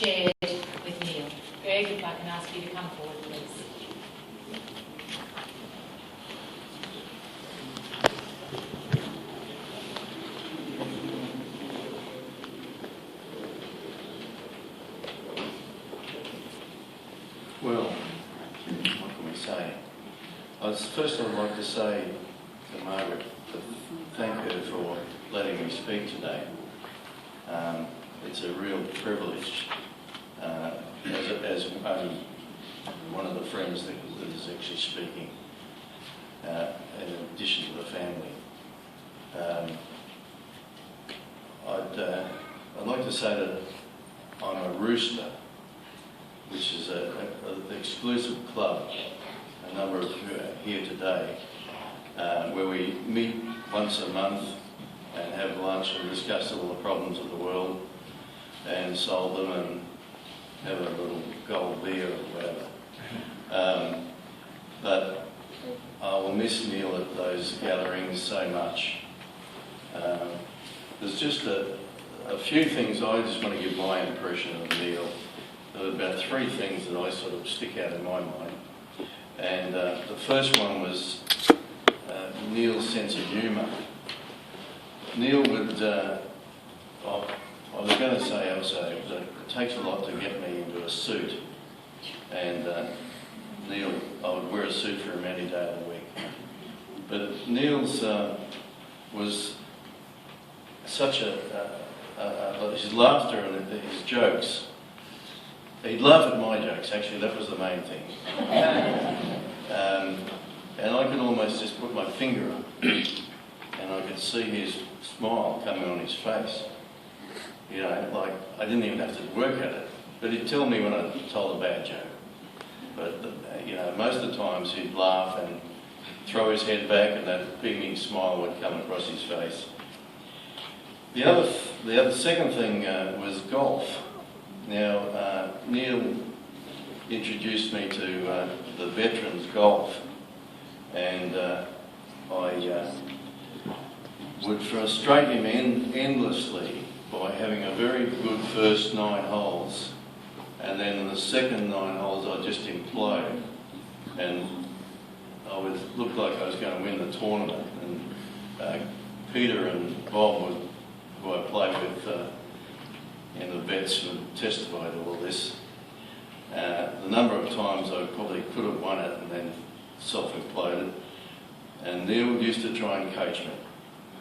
shared with Neil. Greg, if I can ask you to come forward, please. Well, what can we say? First I'd like to say to Margaret to thank her for letting me speak today. It's a real privilege as only one of the friends that is actually speaking in addition to the family. I'd like to say that I'm a Rooster, which is an exclusive club, a number of who are here today, where we meet once a month and have lunch and discuss all the problems of the world and solve them and have a little gold beer or whatever. But I will miss Neil at those gatherings so much. There's just a few things I just want to give my impression of Neil. There are about three things that I sort of stick out in my mind. And the first one was Neil's sense of humour. Neil would, I was going to say also that it takes a lot to get me into a suit. And Neil, I would wear a suit for him any day of the week. But Neil's was such his laughter and his jokes. He'd laugh at my jokes, actually, that was the main thing. And I could almost just put my finger up and I could see his smile coming on his face. You know, like, I didn't even have to work at it. But he'd tell me when I told a bad joke. But, you know, most of the times he'd laugh and throw his head back and that beaming smile would come across his face. The second thing was golf. Now, Neil introduced me to the veterans golf, and I would frustrate him endlessly by having a very good first 9 holes, and then in the second 9 holes I'd just implode, and I would look like I was going to win the tournament. And Peter and Bob, who I played with, and the vets would testify to all this. The number of times I probably could have won it and then self-imploded. And Neil used to try and coach me.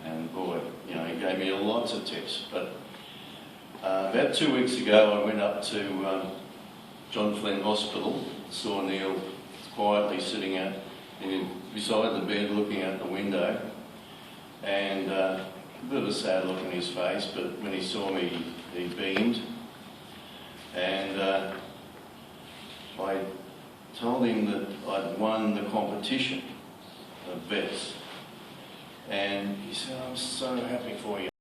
And boy, you know, he gave me lots of tips. But about 2 weeks ago, I went up to John Flynn Hospital, saw Neil quietly sitting beside the bed looking out the window. And a bit of a sad look on his face, but when he saw me, he beamed. And I told him that I'd won the competition of vets. And he said, "I'm so happy for you."